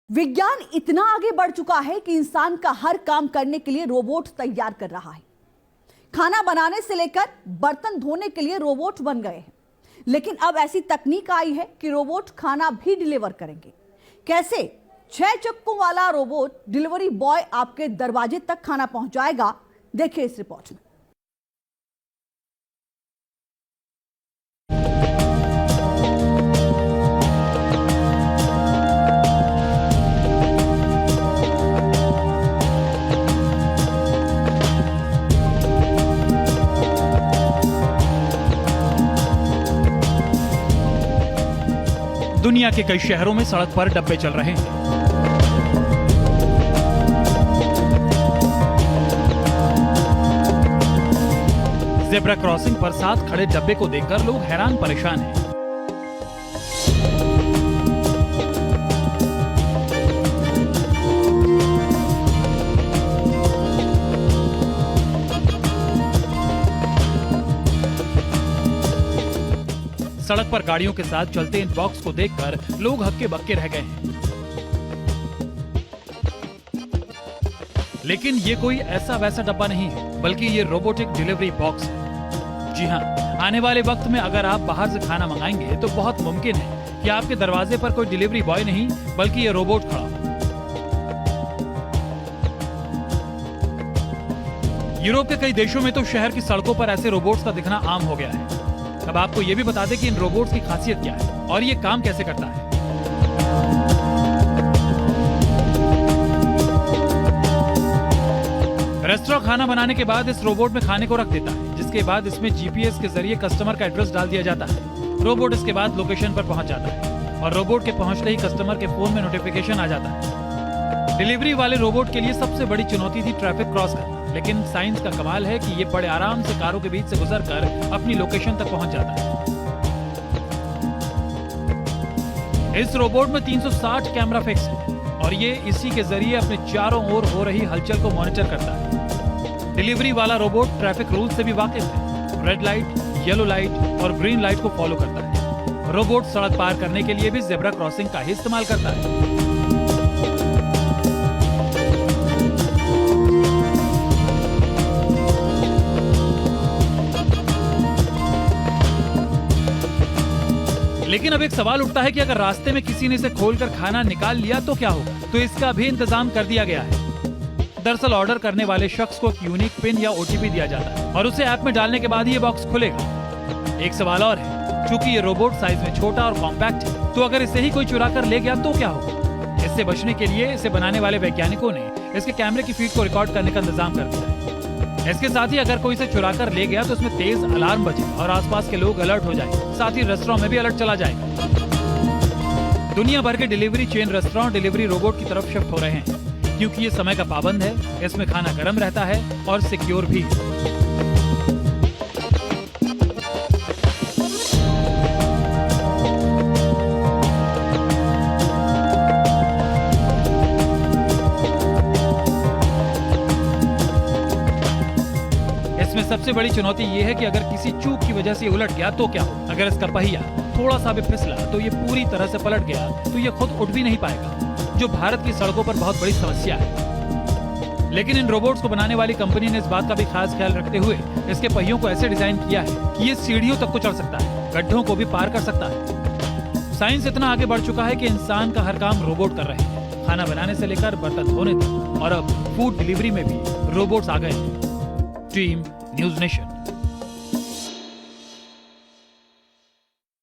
विज्ञान इतना आगे बढ़ चुका है कि इंसान का हर काम करने के लिए रोबोट तैयार कर रहा है। खाना बनाने से लेकर बर्तन धोने के लिए रोबोट बन गए हैं। लेकिन अब ऐसी तकनीक आई है कि रोबोट खाना भी डिलीवर करेंगे। कैसे? 6 चक्कों वाला रोबोट डिलीवरी बॉय आपके दरवाजे तक खाना पहुंचाएगा। देखिए इस रिपोर्ट में। दुनिया के कई शहरों में सड़क पर डब्बे चल रहे हैं। ज़ेब्रा क्रॉसिंग पर साथ खड़े डब्बे को देखकर लोग हैरान परेशान हैं। सड़क पर गाड़ियों के साथ चलते इन बॉक्स को देखकर लोग हक्के बक्के रह गए हैं। लेकिन ये कोई ऐसा वैसा डब्बा नहीं है, बल्कि ये रोबोटिक डिलीवरी बॉक्स है। जी हाँ, आने वाले वक्त में अगर आप बाहर से खाना मंगाएंगे तो बहुत मुमकिन है कि आपके दरवाजे पर कोई डिलीवरी बॉय नहीं, बल्कि ये रोबोट खड़ा हो। यूरोप के कई देशों में तो शहर की सड़कों पर ऐसे रोबोट्स का दिखना आम हो गया है। अब आपको ये भी बता दें कि इन रोबोट्स की खासियत क्या है और ये काम कैसे करता है। रेस्टोरेंट खाना बनाने के बाद इस रोबोट में खाने को रख देता है, जिसके बाद इसमें जीपीएस के जरिए कस्टमर का एड्रेस डाल दिया जाता है। रोबोट इसके बाद लोकेशन पर पहुंच जाता है और रोबोट के पहुंचते ही कस्टमर के फोन में नोटिफिकेशन आ जाता है। डिलीवरी वाले रोबोट के लिए सबसे बड़ी चुनौती थी ट्रैफिक क्रॉस करना, लेकिन साइंस का कमाल है कि ये बड़े आराम से कारों के बीच से गुजरकर अपनी लोकेशन तक पहुंच जाता है। इस रोबोट में 360 कैमरा फिक्स है और ये इसी के जरिए अपने चारों ओर हो रही हलचल को मॉनिटर करता है। डिलीवरी वाला रोबोट ट्रैफिक रूल से भी वाकिफ है। रेड लाइट, येलो लाइट और ग्रीन लाइट को फॉलो करता है। रोबोट सड़क पार करने के लिए भी ज़ेब्रा क्रॉसिंग का ही इस्तेमाल करता है। लेकिन अब एक सवाल उठता है कि अगर रास्ते में किसी ने इसे खोलकर खाना निकाल लिया तो क्या होगा? तो इसका भी इंतजाम कर दिया गया है। दरअसल ऑर्डर करने वाले शख्स को एक यूनिक पिन या ओटीपी दिया जाता है और उसे ऐप में डालने के बाद ही ये बॉक्स खुलेगा। एक सवाल और है, चूंकि ये रोबोट साइज में छोटा और कॉम्पैक्ट है, तो अगर इसे ही कोई चुरा कर ले गया तो क्या होगा? इससे बचने के लिए इसे बनाने वाले वैज्ञानिकों ने इसके कैमरे की फीड को रिकॉर्ड करने का इंतजाम कर दिया है। इसके साथ ही अगर कोई इसे चुरा कर ले गया तो इसमें तेज अलार्म बजे और आसपास के लोग अलर्ट हो जाएंगे। साथ ही रेस्टोरेंट में भी अलर्ट चला जाएगा। दुनिया भर के delivery chain restaurant delivery robot की तरफ शिफ्ट हो रहे हैं, क्योंकि ये समय का पाबंद है, इसमें खाना गर्म रहता है और सिक्योर भी है। इसमें सबसे बड़ी चुनौती ये है कि अगर किसी चूक की वजह से उलट गया तो क्या हो? अगर इसका पहिया थोड़ा सा भी फिसला तो ये पूरी तरह से पलट गया तो ये खुद उठ भी नहीं पाएगा, जो भारत की सड़कों पर बहुत बड़ी समस्या है। लेकिन इन रोबोट्स को बनाने वाली कंपनी ने इस बात का भी खास ख्याल रखते हुए इसके पहियों को ऐसे डिजाइन किया है कि ये सीढ़ियों तक को चढ़ सकता है, गड्ढों को भी पार कर सकता है। साइंस इतना आगे बढ़ चुका है कि इंसान का हर काम रोबोट कर रहे हैं, खाना बनाने से लेकर बर्तन धोने तक, और अब फूड डिलीवरी में भी रोबोट्स आ गए हैं। Team news nation.